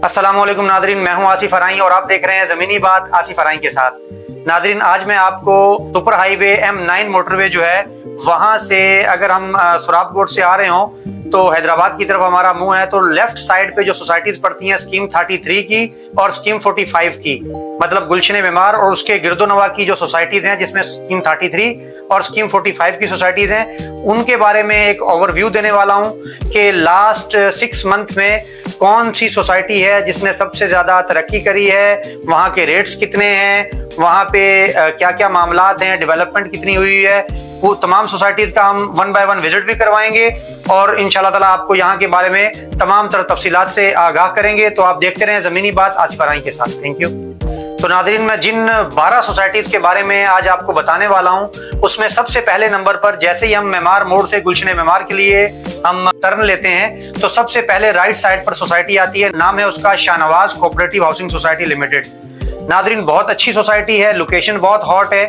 अस्सलाम वालेकुम नादरीन, मैं हूं आसिफ अराई और आप देख रहे हैं ज़मीनी बात आसिफ अराई के साथ। नादरीन, आज मैं आपको सुपर हाईवे M9 मोटरवे जो है वहां से अगर हम सुराबकोट से आ रहे हो तो हैदराबाद की तरफ हमारा मुंह है, तो लेफ्ट साइड पे जो सोसाइटीज पड़ती हैं स्कीम 33 की और स्कीम 45 की, मतलब गुलशन मेमार और उसके गिरदोनवा की जो सोसाइटीज हैं जिसमें स्कीम 33 और स्कीम 45 की सोसाइटीज हैं, उनके बारे में एक ओवरव्यू देने वाला हूं कि लास्ट 6 मंथ में कौन सी सोसाइटी है जिसने सबसे ज्यादा तरक्की करी है, वहां के रेट्स कितने हैं, वहां पे क्या क्या मामलात हैं, डेवलपमेंट कितनी हुई है, वो तमाम सोसाइटीज का हम 1 बाय 1 विजिट भी करवाएंगे और इंशाल्लाह ताला आपको यहाँ के बारे में तमाम तरह तफसीलात से आगाह करेंगे। तो आप देखते रहें ज़मीनी बात आसिफ अराई के साथ। Thank you. तो नादरीन, मैं जिन 12 सोसाइटीज के बारे में आज आपको बताने वाला हूं उसमें सबसे पहले नंबर पर, जैसे ही हम मेमार मोड़ से गुलशन मेमार के लिए हम टर्न लेते हैं तो सबसे पहले राइट साइड पर सोसाइटी आती है, नाम है उसका Shahnawaz cooperative housing society limited. Nadreen, बहुत अच्छी सोसाइटी है, लोकेशन बहुत हॉट है,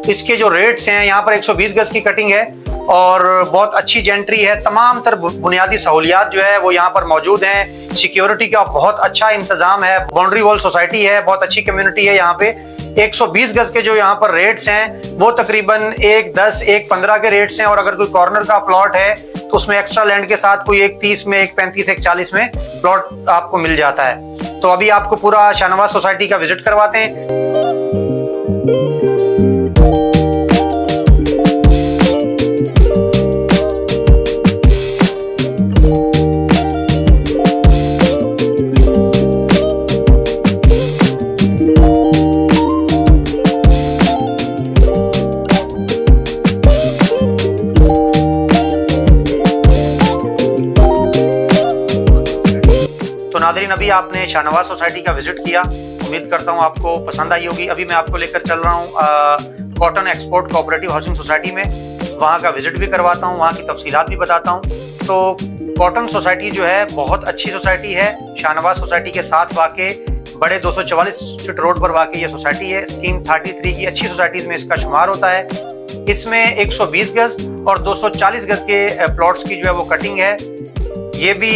इसके जो रेट्स हैं यहाँ पर 120 गज की कटिंग है और बहुत अच्छी जेंट्री है, तमाम तरह बुनियादी सहूलियात जो है वो यहाँ पर मौजूद हैं, सिक्योरिटी का बहुत अच्छा इंतजाम है, बाउंड्री वॉल सोसाइटी है, बहुत अच्छी कम्युनिटी है यहाँ पे। 120 गज के जो यहाँ पर रेट्स हैं वो तकरीबन 110 115 के रेट्स हैं और अगर कोई कॉर्नर का प्लॉट है तो उसमें एक्स्ट्रा लैंड के साथ कोई 130 में 135 140 में प्लॉट आपको मिल जाता है। तो अभी आपको पूरा शाहनवाज सोसाइटी का विजिट करवाते हैं। तो नादरीन, अभी आपने शाहनवाज सोसाइटी का विजिट किया, उम्मीद करता हूँ आपको पसंद आई होगी। अभी मैं आपको लेकर चल रहा हूँ cotton export cooperative housing society में, वहाँ का विजिट भी करवाता हूँ, वहाँ की तफसीलात भी बताता हूँ। तो कॉटन सोसाइटी जो है बहुत अच्छी सोसाइटी है, शाहनवाज सोसाइटी के साथ वाक़ बड़े 244 फीट रोड पर वाक़ ये सोसाइटी है, स्कीम 33 की अच्छी सोसाइटीज में इसका शुमार होता है। इसमें 120 गज और 240 गज के प्लॉट्स की जो है वो कटिंग है। ये भी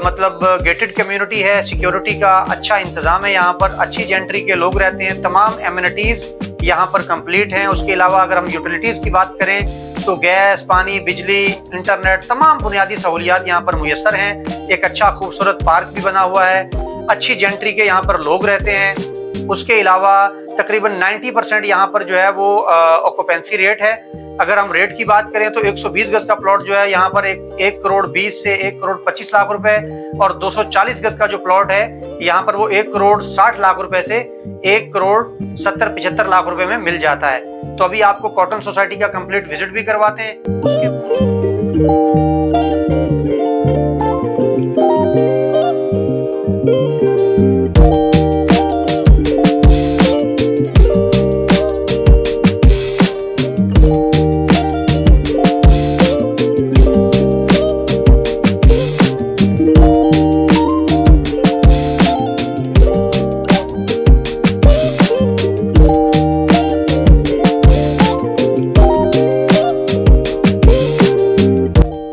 मतलब गेटेड कम्युनिटी है, सिक्योरिटी का अच्छा इंतजाम है, यहाँ पर अच्छी जेंट्री के लोग रहते हैं, तमाम एमिनिटीज यहाँ पर कंप्लीट हैं। उसके अलावा अगर हम यूटिलिटीज की बात करें तो गैस, पानी, बिजली, इंटरनेट, तमाम बुनियादी सहूलियात यहाँ पर मुयस्सर हैं। एक अच्छा खूबसूरत पार्क भी बना हुआ है, अच्छी जेंट्री के यहाँ पर लोग रहते हैं। उसके अलावा तकरीबन 90% यहाँ पर जो है वो ऑक्यूपेंसी रेट है। अगर हम रेट की बात करें तो 120 गज का प्लॉट जो है यहाँ पर 1 करोड़ 20 से 1 करोड़ 25 लाख रुपए और 240 गज का जो प्लॉट है यहाँ पर वो 1 करोड़ 60 लाख रुपए से 1 करोड़ 70-75 लाख रुपए में मिल जाता है। तो अभी आपको कॉटन सोसाइटी का कंप्लीट विजिट भी करवाते हैं। उसके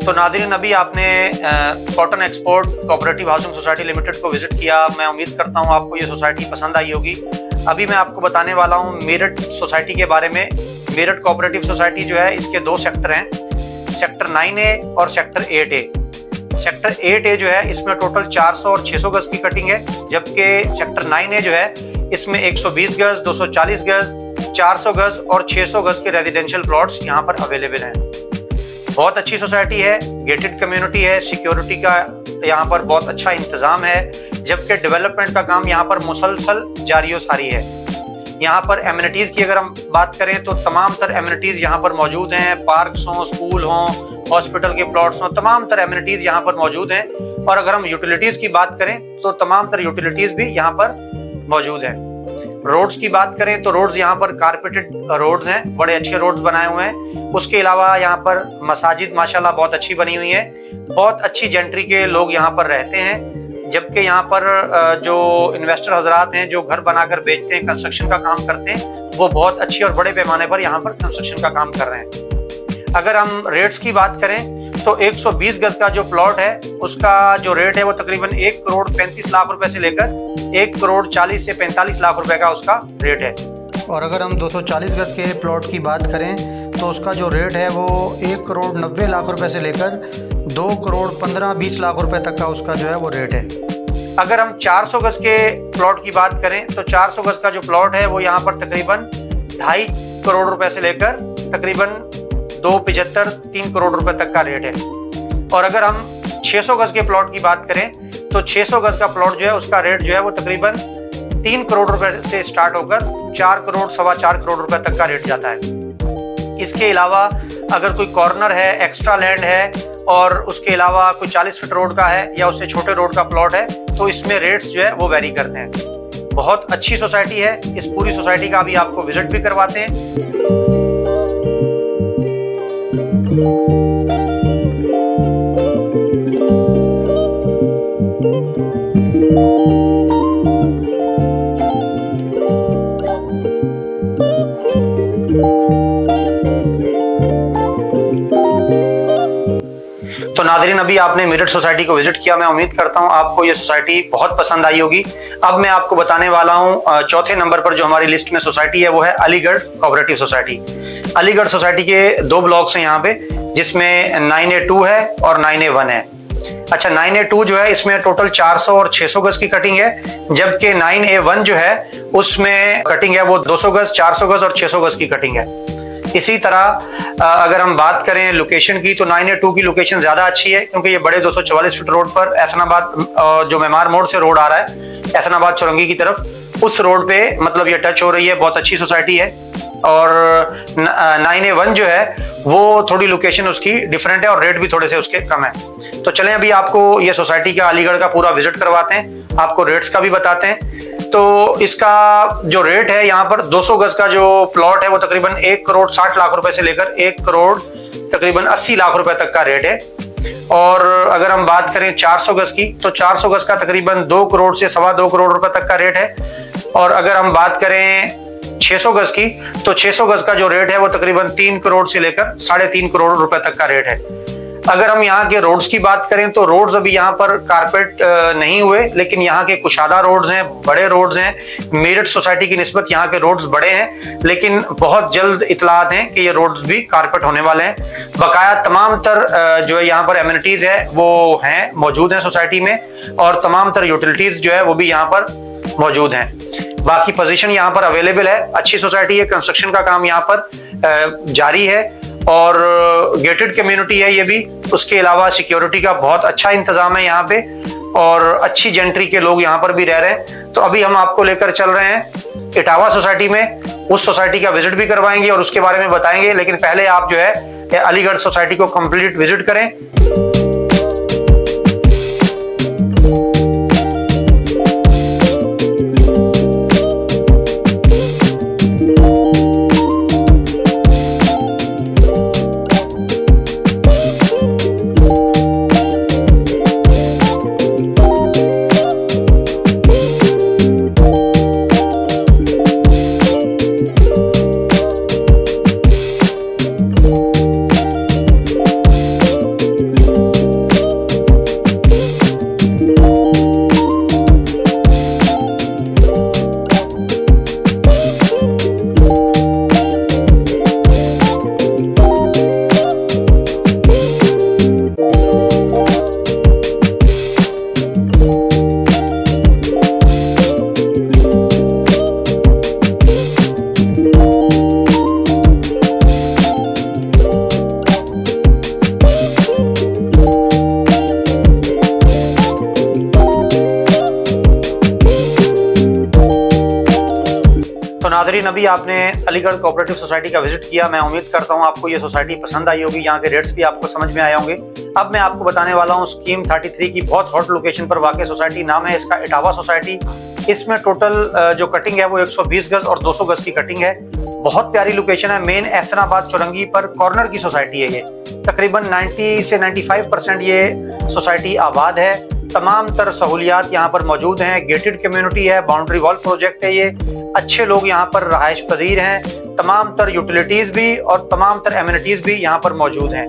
तो नाज़रीन, अभी आपने cotton export cooperative housing society limited को विजिट किया। मैं उम्मीद करता हूं आपको ये सोसाइटी पसंद आई होगी। अभी मैं आपको बताने वाला हूं मेरठ सोसाइटी के बारे में। मेरठ कोऑपरेटिव सोसाइटी जो है इसके 2 सेक्टर हैं, सेक्टर 9A और सेक्टर 8A। सेक्टर 8A जो है इसमें टोटल 400 और 600 गज की कटिंग है, जबकि सेक्टर 9A जो है इसमें 120 गज, 240 गज, 400 गज और 600 गज के रेजिडेंशियल प्लॉट्स यहाँ पर अवेलेबल हैं। बहुत अच्छी सोसाइटी है, गेटेड कम्युनिटी है, सिक्योरिटी का यहाँ पर बहुत अच्छा इंतजाम है, जबकि डेवलपमेंट का काम यहाँ पर मुसलसल जारी सारी है। यहाँ पर एमिनिटीज की अगर हम बात करें तो तमाम तरह एमिनिटीज यहाँ पर मौजूद हैं, पार्क्स हों, स्कूल हों, हॉस्पिटल के प्लॉट्स हों, तमाम तरह एमिनिटीज यहाँ पर मौजूद हैं। और अगर हम यूटिलिटीज की बात करें तो तमाम तरह यूटिलिटीज भी यहाँ पर मौजूद हैं। रोड्स की बात करें तो रोड्स यहाँ पर कारपेटेड रोड्स हैं, बड़े अच्छे रोड्स बनाए हुए हैं। उसके अलावा यहाँ पर मसाजिद माशाल्लाह बहुत अच्छी बनी हुई है, बहुत अच्छी जेंट्री के लोग यहाँ पर रहते हैं। जबकि यहाँ पर जो इन्वेस्टर हजरात हैं जो घर बनाकर बेचते हैं, कंस्ट्रक्शन का काम करते हैं, वो बहुत अच्छी और बड़े पैमाने पर यहाँ पर कंस्ट्रक्शन का काम कर रहे हैं। अगर हम रेट्स की बात करें तो 120 गज का जो प्लॉट है उसका जो रेट है वो तकरीबन 1 करोड़ 35 लाख रुपए से लेकर 1 करोड़ 40 से 45 लाख रुपए का उसका रेट है। और अगर हम 240 गज के प्लॉट की बात करें तो उसका जो रेट है वो 1 करोड़ 90 लाख रुपए से लेकर 2 करोड़ 15-20 लाख रुपए तक का उसका जो है वो रेट है। अगर हम 400 गज के प्लॉट की बात करें तो 400 गज का जो प्लॉट है वो यहाँ पर तकरीबन 2.5 करोड़ रुपए से लेकर तकरीबन 2.75-3 करोड़ रुपए तक का रेट है। और अगर हम 600 गज के प्लॉट की बात करें तो 600 गज का प्लॉट जो है उसका रेट जो है वो तकरीबन 3 करोड़ रुपए से स्टार्ट होकर 4 करोड़ 4.25 करोड़ रुपए तक का रेट जाता है। इसके अलावा अगर कोई कॉर्नर है, एक्स्ट्रा लैंड है और उसके अलावा कोई 40 फीट रोड का है या उससे छोटे रोड का प्लॉट है तो इसमें रेट्स जो है वो वेरी करते हैं। बहुत अच्छी सोसाइटी है। इस पूरी सोसाइटी का अभी आपको विजिट भी करवाते हैं। तो नाज़रीन, अभी आपने मेरठ सोसाइटी को विजिट किया। मैं उम्मीद करता हूं आपको ये सोसाइटी बहुत पसंद आई होगी। अब मैं आपको बताने वाला हूं चौथे नंबर पर जो हमारी लिस्ट में सोसाइटी है वो है Aligarh cooperative society. Aligarh society के 2 ब्लॉक्स हैं यहाँ पे, जिसमें 9A2 है और 9A1 है। अच्छा, 9A2 जो है इसमें टोटल 400 और 600 गज की कटिंग है, जबकि 9A1 जो है उसमें कटिंग है वो 200 गज, 400 गज और 600 गज की कटिंग है। इसी तरह अगर हम बात करें लोकेशन की तो 9A2 की लोकेशन ज्यादा अच्छी है, क्योंकि ये बड़े 244 फीट रोड पर एहसनाबाद जो मेमार मोड़ से रोड आ रहा है एहसनाबाद चौरंगी की तरफ, उस रोड पे मतलब ये टच हो रही है। बहुत अच्छी सोसाइटी है। और 9A1 जो है वो थोड़ी लोकेशन उसकी डिफरेंट है और रेट भी थोड़े से उसके कम है। तो चलें अभी आपको ये सोसाइटी का अलीगढ़ का पूरा विजिट करवाते हैं, आपको रेट्स का भी बताते हैं। तो इसका जो रेट है यहाँ पर 200 गज का जो प्लॉट है वो तकरीबन 1 करोड़ 60 लाख रुपए से लेकर 1 करोड़ तकरीबन 80 लाख रुपए तक का रेट है। और अगर हम बात करें 400 गज की तो 400 गज का तकरीबन 2 करोड़ से 2.25 करोड़ रुपए तक का रेट है। और अगर हम बात करें 600 गज की तो 600 गज का जो रेट है वो तकरीबन 3 करोड़ से लेकर 3.5 करोड़ रुपए तक का रेट है। अगर हम यहाँ के रोड्स की बात करें तो रोड्स अभी यहाँ पर कारपेट नहीं हुए, लेकिन यहाँ के कुशादा रोड्स हैं, बड़े रोड्स हैं। मेरठ सोसाइटी की निस्बत यहाँ के रोड्स बड़े हैं, लेकिन बहुत जल्द इतलात हैं कि ये रोड्स भी कारपेट होने वाले हैं। बकाया तमाम तर जो है यहाँ पर एमिनिटीज है वो हैं, मौजूद हैं सोसाइटी में, और तमाम तर यूटिलिटीज जो है वो भी यहाँ पर मौजूद हैं। बाकी पोजीशन यहाँ पर अवेलेबल है। अच्छी सोसाइटी है। कंस्ट्रक्शन का काम यहाँ पर जारी है और गेटेड कम्युनिटी है ये भी। उसके अलावा सिक्योरिटी का बहुत अच्छा इंतजाम है यहाँ पे और अच्छी जेंट्री के लोग यहाँ पर भी रह रहे हैं। तो अभी हम आपको लेकर चल रहे हैं इटावा सोसाइटी में, उस सोसाइटी का विजिट भी करवाएंगे और उसके बारे में बताएंगे। लेकिन पहले आप जो है अलीगढ़ सोसाइटी को कंप्लीट विजिट करें। नाज़रीन, अभी आपने अलीगढ़ कोऑपरेटिव सोसाइटी का विजिट किया। मैं उम्मीद करता हूं आपको ये सोसाइटी पसंद आई होगी। यहाँ के रेट्स भी आपको समझ में आए होंगे। अब मैं आपको बताने वाला हूं स्कीम 33 की बहुत हॉट लोकेशन पर वाक़ सोसाइटी। नाम है इसका इटावा सोसाइटी। इसमें टोटल जो कटिंग है वो 120 गज और 200 गज की कटिंग है। बहुत प्यारी लोकेशन है। मेन एहसनाबाद चौरंगी पर कॉर्नर की सोसाइटी है ये। तकरीबन 90 से 95% ये सोसाइटी आबाद है। तमाम तर सहूलियात यहाँ पर मौजूद हैं। गेटेड कम्युनिटी है, बाउंड्री वॉल प्रोजेक्ट है ये। अच्छे लोग यहाँ पर रहायश पजीर हैं। तमाम तर यूटिलिटीज भी और तमाम तर एमिनिटीज भी यहाँ पर मौजूद हैं।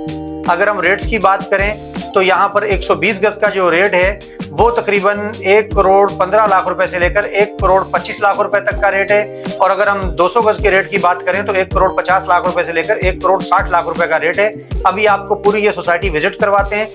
अगर हम रेट्स की बात करें तो यहाँ पर 120 गज का जो रेट है वो तकरीबन 1 करोड़ 15 लाख रुपए से लेकर 1 करोड़ 25 लाख रुपए तक का रेट है। और अगर हम 200 गज के रेट की बात करें तो 1 करोड़ 50 लाख रुपए से लेकर 1 करोड़ 60 लाख रुपए का रेट है। अभी आपको पूरी ये सोसाइटी विजिट करवाते हैं।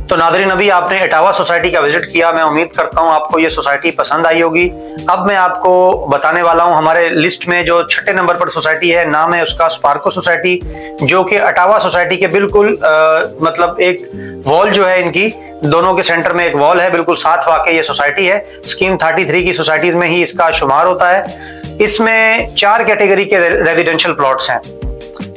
तो नाज़रीन, अभी आपने इटावा सोसाइटी का विजिट किया। मैं उम्मीद करता हूं आपको ये सोसाइटी पसंद आई होगी। अब मैं आपको बताने वाला हूं हमारे लिस्ट में जो 6ठे नंबर पर सोसाइटी है, नाम है उसका स्पार्को सोसाइटी, जो कि इटावा सोसाइटी के बिल्कुल मतलब एक वॉल जो है इनकी दोनों के सेंटर में एक वॉल है, बिल्कुल साथ वाकई ये सोसाइटी है। स्कीम 33 की सोसाइटीज में ही इसका शुमार होता है। इसमें 4 कैटेगरी के रेजिडेंशियल प्लॉट्स हैं।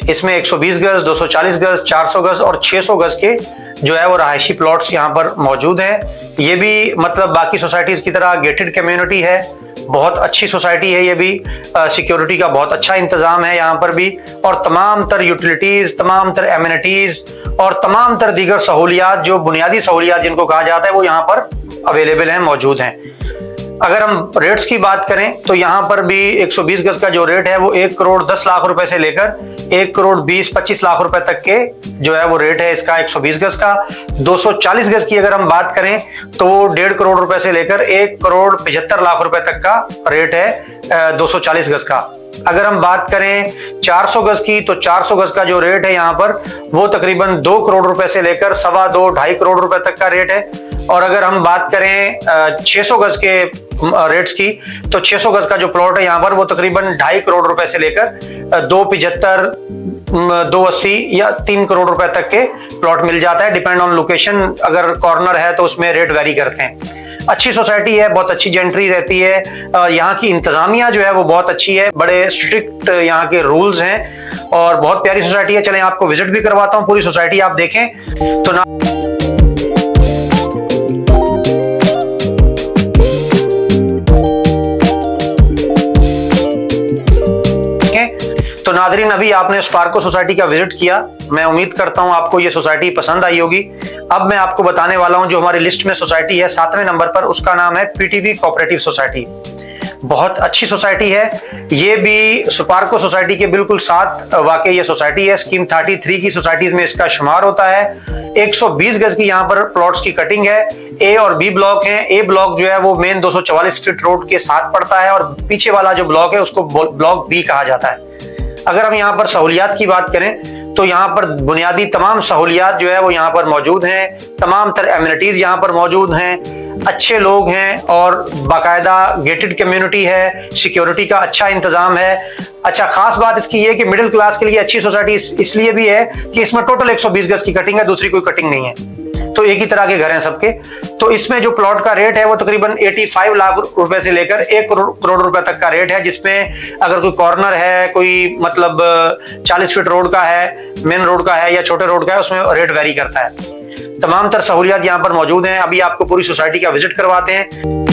इसमें 120 गज, 240 गज, 400 गज और 600 गज के जो है वो रहायशी प्लॉट्स यहाँ पर मौजूद हैं। ये भी मतलब बाकी सोसाइटीज की तरह गेटेड कम्युनिटी है, बहुत अच्छी सोसाइटी है। ये भी सिक्योरिटी का बहुत अच्छा इंतजाम है यहाँ पर भी, और तमाम तर यूटिलिटीज, तमाम तर एमिनिटीज और तमाम तर दीगर सहूलियात, जो बुनियादी सहूलियात जिनको कहा जाता है, वो यहाँ पर अवेलेबल हैं, मौजूद हैं। अगर हम रेट्स की बात करें तो यहाँ पर भी 120 गज का जो रेट है वो 1 करोड़ 10 लाख रुपए से लेकर 1 करोड़ 20-25 लाख रुपए तक के जो है वो रेट है इसका 120 गज का। 240 गज की अगर हम बात करें तो 1.5 करोड़ रुपए से लेकर 1 करोड़ 75 लाख रुपए तक का रेट है 240 गज का। अगर हम बात करें 400 गज की तो 400 गज का जो रेट है यहाँ पर वो तकरीबन 2 करोड़ रुपए से लेकर 2.25-2.5 करोड़ रुपए तक का रेट है। और अगर हम बात करें 600 गज के रेट्स की तो 600 गज का जो प्लॉट है यहाँ पर वो तकरीबन 2.5 करोड़ रुपए से लेकर 2.75, 2.80 या 3 करोड़ रुपए तक के प्लॉट मिल जाता है, डिपेंड ऑन लोकेशन। अगर कॉर्नर है तो उसमें रेट वेरी करते हैं। अच्छी सोसाइटी है, बहुत अच्छी जेंट्री रहती है। यहाँ की इंतजामिया जो है वो बहुत अच्छी है, बड़े स्ट्रिक्ट यहाँ के रूल्स हैं और बहुत प्यारी सोसाइटी है। चलें आपको विजिट भी करवाता हूँ, पूरी सोसाइटी आप देखें तो ना। तो नाज़रीन, अभी आपने स्पार्को सोसाइटी का विजिट किया। मैं उम्मीद करता हूं आपको ये सोसाइटी पसंद आई होगी। अब मैं आपको बताने वाला हूं जो हमारी लिस्ट में सोसाइटी है 7वें नंबर पर, उसका नाम है पीटीवी कोऑपरेटिव सोसाइटी। बहुत अच्छी सोसाइटी है। ये भी स्पार्को सोसाइटी के बिल्कुल साथ वाकई ये सोसाइटी है। स्कीम 33 की सोसाइटीज में इसका शुमार होता है। 120 गज की यहाँ पर प्लॉट्स की कटिंग है। ए और बी ब्लॉक है। ए ब्लॉक जो है वो मेन 244 फीट रोड के साथ पड़ता है और पीछे वाला जो ब्लॉक है उसको ब्लॉक बी कहा जाता है। अगर हम यहाँ पर सहूलियात की बात करें तो यहाँ पर बुनियादी तमाम सहूलियात जो है वो यहाँ पर मौजूद हैं। तमाम तर एमिनिटीज यहाँ पर मौजूद हैं। अच्छे लोग हैं और बाकायदा गेटेड कम्युनिटी है। सिक्योरिटी का अच्छा इंतजाम है। अच्छा, खास बात इसकी ये कि मिडिल क्लास के लिए अच्छी सोसाइटी इसलिए भी है कि इसमें टोटल 120 गज की कटिंग है, दूसरी कोई कटिंग नहीं है, तो एक ही तरह के घर हैं सबके। तो इसमें जो प्लॉट का रेट है वो तकरीबन 85 लाख रुपए से लेकर 1 करोड़ रुपए तक का रेट है, जिसमें अगर कोई कॉर्नर है, कोई मतलब 40 फीट रोड का है, मेन रोड का है या छोटे रोड का है, उसमें रेट वेरी करता है। तमाम तर सहूलियात यहाँ पर मौजूद हैं। अभी आपको पूरी सोसाइटी का विजिट करवाते हैं।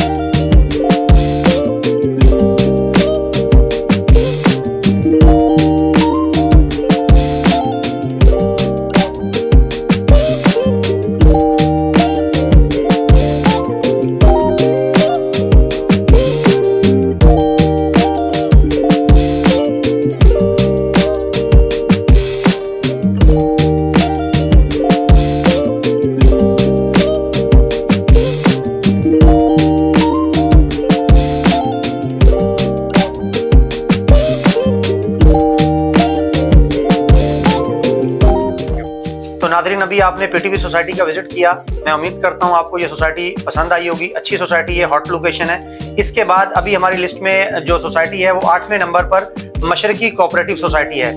नाज़रीन, अभी आपने पीटीवी सोसाइटी का विजिट किया। मैं उम्मीद करता हूं आपको ये सोसाइटी पसंद आई होगी। अच्छी सोसाइटी है, हॉट लोकेशन है। इसके बाद अभी हमारी लिस्ट में जो सोसाइटी है वो 8वें नंबर पर मशरकी कोऑपरेटिव सोसाइटी है।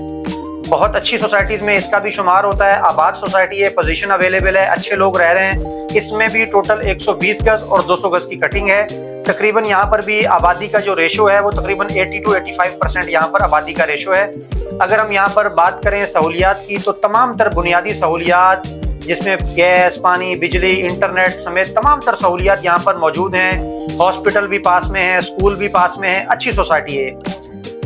बहुत अच्छी सोसाइटीज में इसका भी शुमार होता है। आबाद सोसाइटी है, पोजीशन अवेलेबल है, अच्छे लोग रह रहे हैं। इसमें भी टोटल 120 गज और 200 गज की कटिंग है। तकरीबन यहाँ पर भी आबादी का जो रेशो है वो तकरीबन 80 to 85% यहाँ पर आबादी का रेशो है। अगर हम यहाँ पर बात करें सहूलियात की तो तमाम तर बुनियादी सहूलियात, जिसमें गैस, पानी, बिजली, इंटरनेट समेत तमाम तर सहूलियात यहाँ पर मौजूद हैं। हॉस्पिटल भी पास में है, स्कूल भी पास में है, अच्छी सोसाइटी है।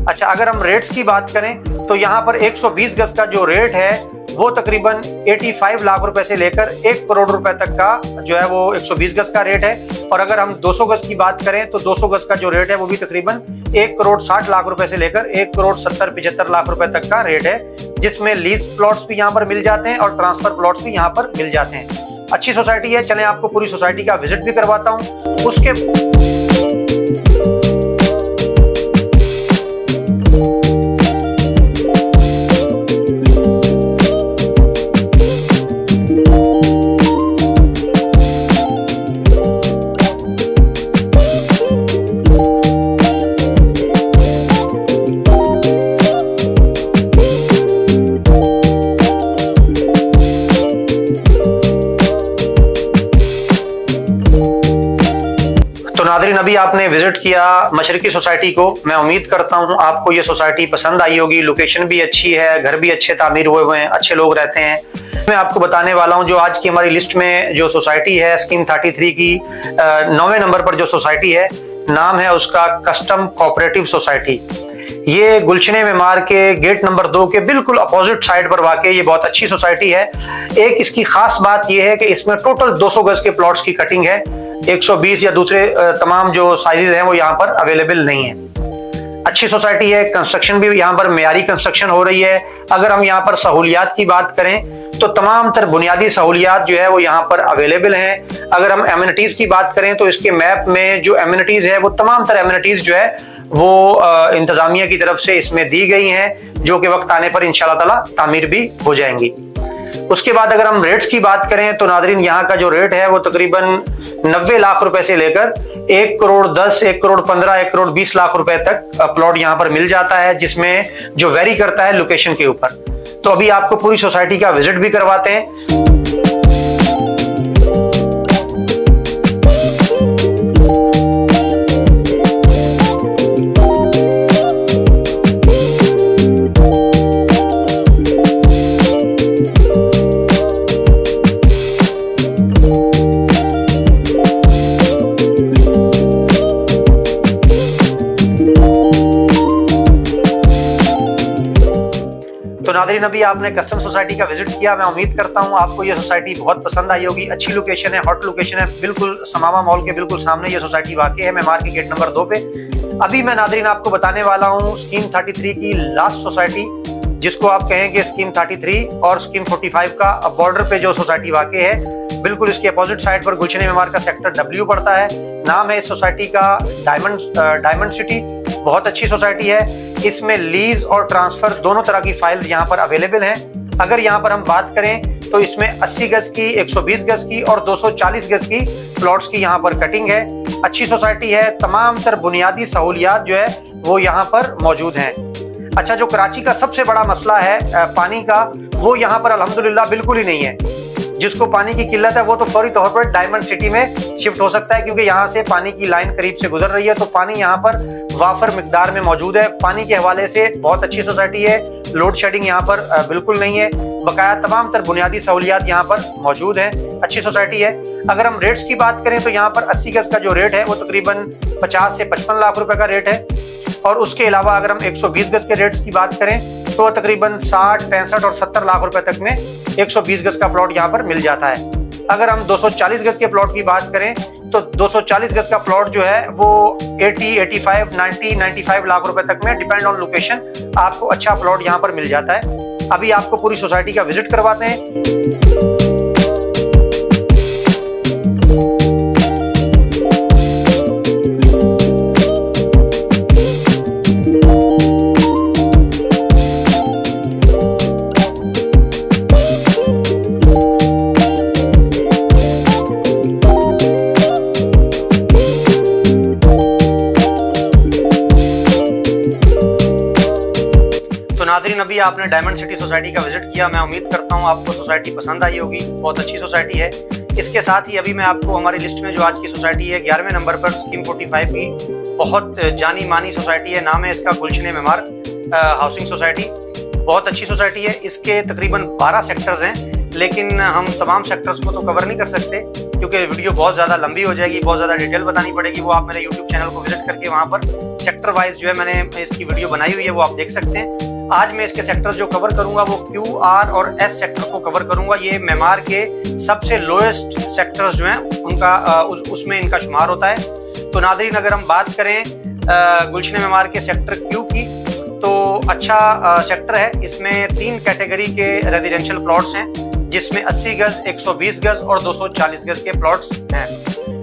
अच्छा, अगर हम रेट्स की बात करें तो यहाँ पर 120 गज का जो रेट है वो तकरीबन 85 लाख रुपए से लेकर 1 करोड़ रुपए तक का जो है वो 120 गज का रेट है। और अगर हम 200 गज की बात करें तो 200 गज का जो रेट है वो भी तकरीबन 1 करोड़ 60 लाख रुपए से लेकर 1 करोड़ 70-75 लाख रुपए तक का रेट है, जिसमें लीज प्लॉट्स भी यहाँ पर मिल जाते हैं और ट्रांसफर प्लॉट्स भी यहाँ पर मिल जाते हैं। अच्छी सोसाइटी है। चलें आपको पूरी सोसाइटी का विजिट भी करवाता हूँ। उसके तो नादरीन, अभी आपने विजिट किया मशरकी सोसाइटी को। मैं उम्मीद करता हूँ आपको ये सोसाइटी पसंद आई होगी। लोकेशन भी अच्छी है, घर भी अच्छे तामीर हुए हैं, अच्छे लोग रहते हैं। मैं आपको बताने वाला हूँ जो आज की हमारी लिस्ट में जो सोसाइटी है स्कीम 33 की 9वें नंबर पर जो सोसाइटी है, नाम है उसका कस्टम कोऑपरेटिव सोसाइटी। ये गुलशन मेमार के गेट नंबर 2 के बिल्कुल अपोजिट साइड पर वाकई ये बहुत अच्छी सोसाइटी है। एक इसकी खास बात यह है कि इसमें टोटल 200 गज के प्लॉट्स की कटिंग है। 120 या दूसरे तमाम जो साइजेस हैं वो यहाँ पर अवेलेबल नहीं है। अच्छी सोसाइटी है। कंस्ट्रक्शन भी यहाँ पर मेयारी कंस्ट्रक्शन हो रही है। अगर हम यहाँ पर सहूलियात की बात करें तो तमाम तर बुनियादी सहूलियात जो है वो यहाँ पर अवेलेबल हैं। अगर हम एमिनिटीज की बात करें तो इसके मैप में जो एमिनिटीज है वो तमाम तर एमिनिटीज जो है वो इंतजामिया की तरफ से इसमें दी गई हैं, जो कि वक्त आने पर इंशाल्लाह ताला तामीर भी हो जाएंगी। उसके बाद अगर हम रेट्स की बात करें तो नादरीन, यहाँ का जो रेट है वो तकरीबन 90 लाख रुपए से लेकर 1 करोड़ 10, 1 करोड़ 15, 1 करोड़ 20 लाख रुपए तक प्लॉट यहाँ पर मिल जाता है, जिसमें जो वेरी करता है लोकेशन के ऊपर। तो अभी आपको पूरी सोसाइटी का विजिट भी करवाते हैं। तो नादरीन, अभी आपने कस्टम सोसाइटी का विजिट किया। मैं उम्मीद करता हूं आपको ये सोसाइटी बहुत पसंद आई होगी। अच्छी लोकेशन है, हॉट लोकेशन है, बिल्कुल समामा मॉल के बिल्कुल सामने ये सोसाइटी वाकई है, मेमार के गेट नंबर 2 पे। अभी मैं नादरीन आपको बताने वाला हूं स्कीम 33 की लास्ट सोसाइटी, जिसको आप कहेंगे स्कीम 33 और स्कीम 45 का बॉर्डर पे जो सोसाइटी वाकई है। बिल्कुल इसके अपोजिट साइड पर गुलशन मेमार का सेक्टर W पड़ता है। नाम है इस सोसाइटी का डायमंड सिटी। बहुत अच्छी सोसाइटी है। इसमें लीज और ट्रांसफर दोनों तरह की फाइल्स यहाँ पर अवेलेबल हैं। अगर यहाँ पर हम बात करें तो इसमें 80 गज की, 120 गज की और 240 गज की प्लॉट्स की यहाँ पर कटिंग है। अच्छी सोसाइटी है। तमाम तर बुनियादी सहूलियात जो है वो यहाँ पर मौजूद हैं। अच्छा, जो कराची का सबसे बड़ा मसला है पानी का, वो यहाँ पर अल्हम्दुलिल्लाह बिल्कुल ही नहीं है। जिसको पानी की किल्लत है वो तो फौरी तौर पर डायमंड सिटी में शिफ्ट हो सकता है, क्योंकि यहाँ से पानी की लाइन करीब से गुजर रही है, तो पानी यहाँ पर वाफर मिकदार में मौजूद है। पानी के हवाले से बहुत अच्छी सोसाइटी है। लोड शेडिंग यहाँ पर बिल्कुल नहीं है। बकाया तमाम तर बुनियादी सहूलियात यहाँ पर मौजूद है। अच्छी सोसाइटी है। अगर हम रेट्स की बात करें तो यहाँ पर 80 गज का जो रेट है वो तकरीबन 50 से 55 लाख रुपए का रेट है। और उसके अलावा अगर हम 120 गज के रेट्स की बात करें तो तकरीबन 60, 65 और 70 लाख रुपए तक में 120 गज का प्लॉट यहाँ पर मिल जाता है। अगर हम 240 गज के प्लॉट की बात करें तो 240 गज का प्लॉट जो है वो 80, 85, 90, 95 लाख रुपए तक में डिपेंड ऑन लोकेशन आपको अच्छा प्लॉट यहाँ पर मिल जाता है। अभी आपको पूरी सोसाइटी का विजिट करवाते हैं। नादरीन, अभी आपने डायमंड सिटी सोसाइटी का विजिट किया। मैं उम्मीद करता हूँ आपको सोसाइटी पसंद आई होगी। बहुत अच्छी सोसाइटी है। इसके साथ ही अभी मैं आपको हमारी लिस्ट में जो आज की सोसाइटी है 11वें नंबर पर स्कीम 45 की बहुत जानी मानी सोसाइटी है। नाम है इसका गुलशन मेमार हाउसिंग सोसाइटी। बहुत अच्छी सोसाइटी है। इसके तकरीबन 12 सेक्टर्स हैं। लेकिन हम तमाम सेक्टर्स को तो कवर नहीं कर सकते क्योंकि वीडियो बहुत ज़्यादा लंबी हो जाएगी, बहुत ज़्यादा डिटेल बतानी पड़ेगी। वो आप मेरे यूट्यूब चैनल को विजिट करके वहाँ पर सेक्टर वाइज जो है मैंने इसकी वीडियो बनाई हुई है, वो आप देख सकते हैं। आज मैं इसके सेक्टर जो कवर करूंगा वो क्यू, आर और एस सेक्टर को कवर करूंगा। ये मेमार के सबसे लोएस्ट सेक्टर्स जो हैं उनका उसमें इनका शुमार होता है। तो नादरीन, अगर हम बात करें गुलशन मेमार के सेक्टर क्यू की, तो अच्छा सेक्टर है। इसमें 3 कैटेगरी के रेजिडेंशियल प्लॉट्स हैं, जिसमें 80 गज, 120 गज और 240 गज के प्लॉट्स हैं।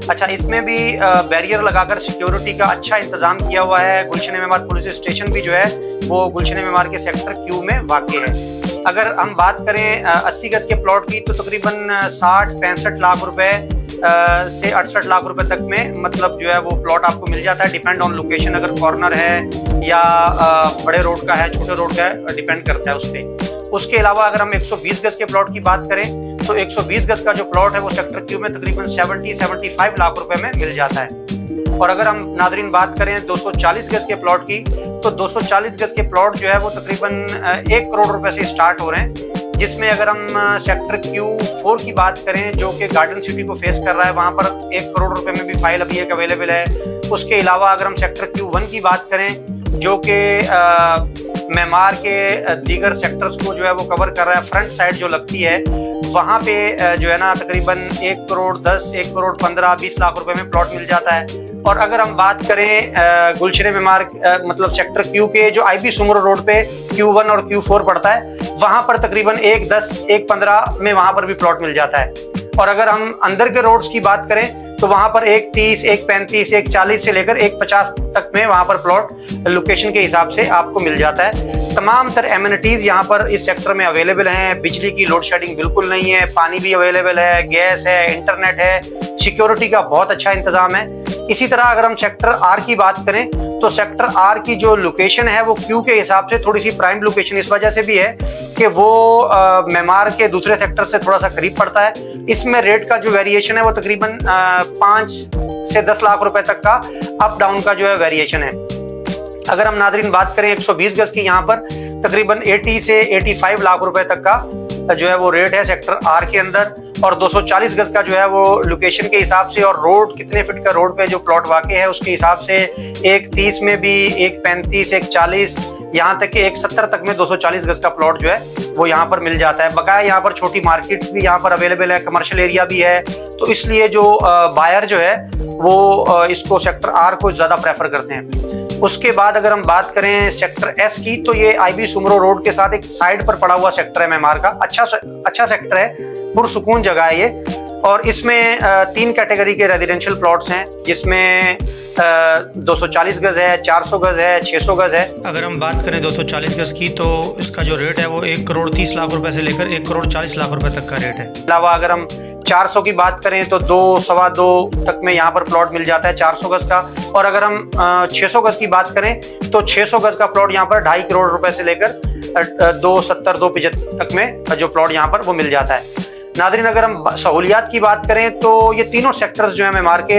अच्छा, इसमें भी बैरियर लगाकर सिक्योरिटी का अच्छा इंतजाम किया हुआ है। गुलशन मेमार पुलिस स्टेशन भी जो है वो गुलशन मेमार के सेक्टर क्यू में वाक़ है। अगर हम बात करें 80 गज के प्लॉट की, तो तकरीबन 60-65 लाख रुपए से 68 लाख रुपए तक में मतलब जो है वो प्लॉट आपको मिल जाता है। डिपेंड ऑन लोकेशन, अगर कॉर्नर है या बड़े रोड का है, छोटे रोड का है, डिपेंड करता है उस पर। उसके अलावा अगर हम 120 गज के प्लॉट की बात करें, तो 120 गज का जो प्लॉट है वो सेक्टर क्यू में तकरीबन 70-75 लाख रुपए में मिल जाता है। और अगर हम नादरीन बात करें 240 गज के प्लॉट की, तो 240 गज के प्लॉट जो है वो तकरीबन 1 करोड़ रुपए से स्टार्ट हो रहे हैं। जिसमें अगर हम सेक्टर Q4 की बात करें, जो कि गार्डन सिटी को फेस कर रहा है, वहां पर 1 करोड़ रुपए में भी फाइल अभी एक अवेलेबल है। उसके अलावा अगर हम सेक्टर Q1 की बात करें, जो कि मेमार के दीगर सेक्टर्स को जो है वो कवर कर रहा है, फ्रंट साइड जो लगती है वहाँ पे जो है ना तकरीबन 1 करोड़ 10, 1 करोड़ 15, 20 लाख रुपए में प्लॉट मिल जाता है। और अगर हम बात करें गुलशन मेमार मतलब सेक्टर क्यू के, जो IB सुमरो रोड पे Q1 और Q4 पड़ता है, वहाँ पर तकरीबन 1 10, 1 15 में वहाँ पर भी प्लॉट मिल जाता है। और अगर हम अंदर के रोड्स की बात करें, तो वहां पर 1 30, 1 35, 1 40 से लेकर 1 50 तक में वहां पर प्लॉट लोकेशन के हिसाब से आपको मिल जाता है। तमाम तर एमिनिटीज यहाँ पर इस सेक्टर में अवेलेबल हैं। बिजली की लोड शेडिंग बिल्कुल नहीं है, पानी भी अवेलेबल है, गैस है, इंटरनेट है, सिक्योरिटी का बहुत अच्छा इंतजाम है। इसी तरह अगर हम सेक्टर आर की बात करें, तो सेक्टर आर की जो लोकेशन है वो क्यू के हिसाब से थोड़ी सी प्राइम लोकेशन इस वजह से भी है कि वो मेमार के दूसरे सेक्टर से थोड़ा सा करीब पड़ता है। इसमें रेट का जो वेरिएशन है वो तकरीबन 5 से 10 लाख रुपए तक का अप डाउन का जो है वेरिएशन है। अगर हम नादरीन बात करें 120 गज की, यहाँ पर तकरीबन 80 से 85 लाख रुपए तक का जो है वो रेट है सेक्टर आर के अंदर। और 240 गज का जो है वो लोकेशन के हिसाब से और रोड कितने फीट का रोड पे जो प्लॉट वाक़ है उसके हिसाब से 1 30 में भी, 1 35, 1 40, यहाँ तक कि 1 70 तक में 240 गज का प्लॉट जो है वो यहाँ पर मिल जाता है। बकाया यहाँ पर छोटी मार्केट्स भी यहाँ पर अवेलेबल है, कमर्शियल एरिया भी है। तो इसलिए जो बायर जो है वो इसको सेक्टर आर को ज़्यादा प्रेफर करते हैं। उसके बाद अगर हम बात करें सेक्टर एस की, तो ये IB सुमरो रोड के साथ एक साइड पर पड़ा हुआ सेक्टर है मेमार का। अच्छा सेक्टर है, पुरसुकून जगह है ये। और इसमें 3 कैटेगरी के रेजिडेंशियल प्लॉट्स हैं, जिसमें 240 गज है, 400 गज है, 600 गज है। अगर हम बात करें 240 गज की, तो इसका जो रेट है वो 1 करोड़ 30 लाख रुपए से लेकर 1 करोड़ 40 लाख रुपए तक का रेट है। अलावा अगर हम 400 की बात करें, तो 2 सवा 2 तक में यहाँ पर प्लॉट मिल जाता है 400 गज का। और अगर हम 600 गज की बात करें, तो 600 गज का प्लॉट यहाँ पर 2.5 करोड़ रुपए से लेकर 270, 275 तक में जो प्लॉट यहाँ पर वो मिल जाता है। नादरीन, अगर हम सहूलियात की बात करें, तो ये तीनों सेक्टर्स जो है मेमार के,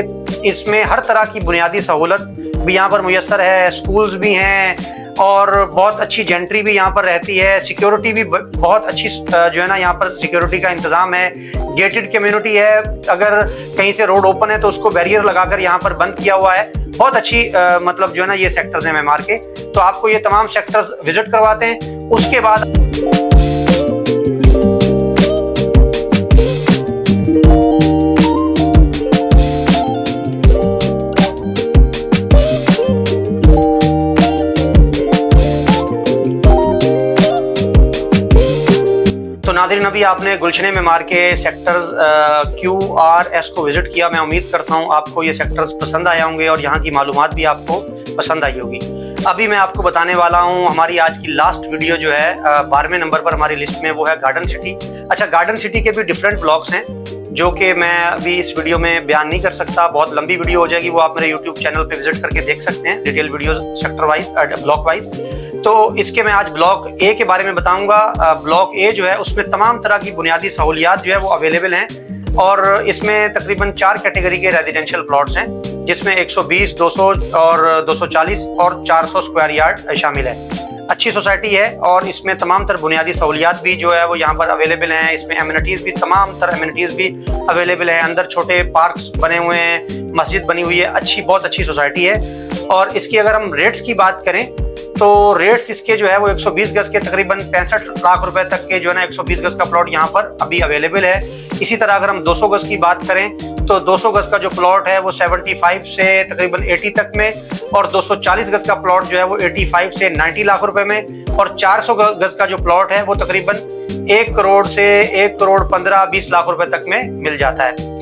इसमें हर तरह की बुनियादी सहूलत भी यहाँ पर मुयस्सर है। स्कूल्स भी हैं और बहुत अच्छी जेंट्री भी यहाँ पर रहती है। सिक्योरिटी भी बहुत अच्छी जो है ना यहाँ पर सिक्योरिटी का इंतजाम है। गेटेड कम्युनिटी है, अगर कहीं से रोड ओपन है तो उसको बैरियर लगाकर यहाँ पर बंद किया हुआ है। बहुत अच्छी मतलब जो है ना ये सेक्टर्स हैं मेमार के। तो आपको ये तमाम सेक्टर्स विजिट करवाते हैं। उसके बाद नाज़रीन, अभी आपने गुलशन मेमार के सेक्टर्स Q, R, S को विजिट किया। मैं उम्मीद करता हूँ आपको ये सेक्टर्स पसंद आए होंगे और यहाँ की मालूमात भी आपको पसंद आई होगी। अभी मैं आपको बताने वाला हूँ हमारी आज की लास्ट वीडियो जो है 12वें नंबर पर हमारी लिस्ट में, वो है गार्डन सिटी। अच्छा, गार्डन सिटी के भी डिफरेंट ब्लॉक्स हैं जो कि मैं अभी इस वीडियो में बयान नहीं कर सकता, बहुत लंबी वीडियो हो जाएगी। वो आप मेरे यूट्यूब चैनल पे विजिट करके देख सकते हैं, detail videos sector wise, block wise. तो इसके मैं आज ब्लॉक ए के बारे में बताऊंगा। ब्लॉक ए जो है उसमें तमाम तरह की बुनियादी सहूलियात जो है वो अवेलेबल हैं और इसमें तकरीबन 4 कैटेगरी के रेजिडेंशियल प्लॉट्स हैं, जिसमें 120, 200 और 240 और 400 स्क्वायर यार्ड शामिल है। अच्छी सोसाइटी है और इसमें तमाम तर बुनियादी सहूलियात भी जो है वो यहाँ पर अवेलेबल हैं। इसमें एमिनिटीज़ भी तमाम तर एमिनिटीज़ भी अवेलेबल हैं। अंदर छोटे पार्क्स बने हुए हैं, मस्जिद बनी हुई है, बहुत अच्छी सोसाइटी है। और इसकी अगर हम रेट्स की बात करें तो रेट्स इसके जो है वो 120 गज के तकरीबन 65 लाख रुपए तक के जो है ना 120 गज का प्लॉट यहाँ पर अभी अवेलेबल है। इसी तरह अगर हम 200 गज की बात करें तो 200 गज का जो प्लॉट है वो 75 से तकरीबन 80 तक में, और 240 गज का प्लॉट जो है वो 85 से 90 लाख रुपए में, और 400 गज का जो प्लॉट है वो तकरीबन 1 करोड़ से 1 करोड़ 15-20 लाख रुपए तक में मिल जाता है।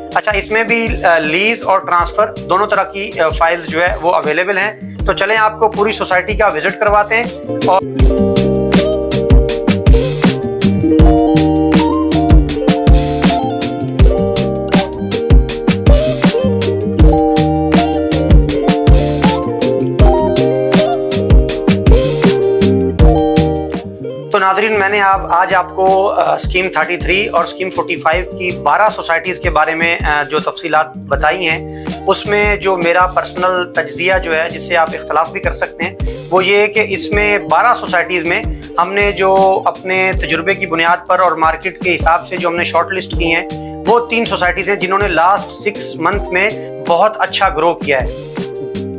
अच्छा, इसमें भी लीज और ट्रांसफर दोनों तरह की फाइल्स जो है वो अवेलेबल हैं। तो चलें आपको पूरी सोसाइटी का विजिट करवाते हैं। और तो नाज़रीन, मैंने आज आपको स्कीम 33 और स्कीम 45 की 12 सोसाइटीज़ के बारे में जो तफसीलात बताई हैं, उसमें जो मेरा पर्सनल तज्ज़िया जो है जिससे आप इख्तलाफ भी कर सकते हैं वो ये है कि इसमें 12 सोसाइटीज़ में हमने जो अपने तजुर्बे की बुनियाद पर और मार्केट के हिसाब से जो हमने शॉर्ट लिस्ट की हैं वो 3 सोसाइटीज़ हैं जिन्होंने लास्ट 6 मंथ में बहुत अच्छा ग्रो किया है।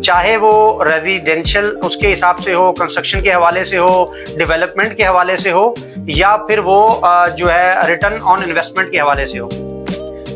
चाहे वो रेजिडेंशियल उसके हिसाब से हो, कंस्ट्रक्शन के हवाले से हो, डेवलपमेंट के हवाले से हो, या फिर वो जो है रिटर्न ऑन इन्वेस्टमेंट के हवाले से हो।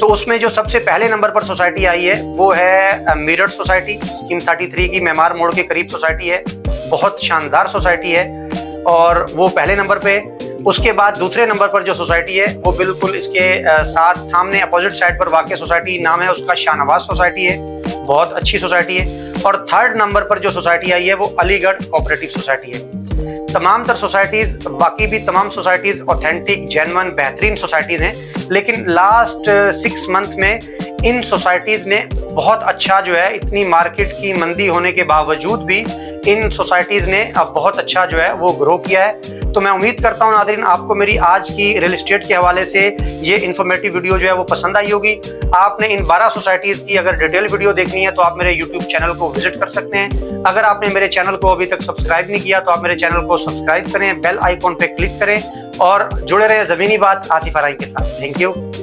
तो उसमें जो सबसे पहले नंबर पर सोसाइटी आई है वो है मीरठ सोसाइटी, स्कीम 33 की मेमार मोड़ के करीब सोसाइटी है। बहुत शानदार सोसाइटी है और वो पहले नंबर पे। उसके बाद दूसरे नंबर पर जो सोसाइटी है वो बिल्कुल इसके साथ सामने अपोजिट साइड पर वाक़ सोसाइटी, नाम है उसका शाहनवाज सोसाइटी है, बहुत अच्छी सोसाइटी है। और थर्ड नंबर पर जो सोसाइटी आई है वो अलीगढ़ कोऑपरेटिव सोसाइटी है। तमाम तर सोसाइटीज़, बाकी भी तमाम सोसाइटीज़ ऑथेंटिक, जेन्युइन, बेहतरीन सोसाइटीज़ हैं, लेकिन लास्ट 6 मंथ में इन सोसाइटीज़ ने बहुत अच्छा जो है, इतनी मार्केट की मंदी होने के बावजूद भी इन सोसाइटीज़ ने अब बहुत अच्छा जो है वो ग्रो किया है। तो मैं उम्मीद करता हूँ नाज़रीन आपको मेरी आज की रियल एस्टेट के हवाले से ये इन्फॉर्मेटिव वीडियो जो है वो पसंद आई होगी। आपने इन 12 सोसाइटीज़ की अगर डिटेल वीडियो देखनी है तो आप मेरे यूट्यूब चैनल को विजिट कर सकते हैं। अगर आपने मेरे चैनल को अभी तक सब्सक्राइब नहीं किया तो आप मेरे चैनल को सब्सक्राइब करें, बेल आइकॉन पे क्लिक करें और जुड़े रहें ज़मीनी बात आसिफ फराई के साथ। Thank you.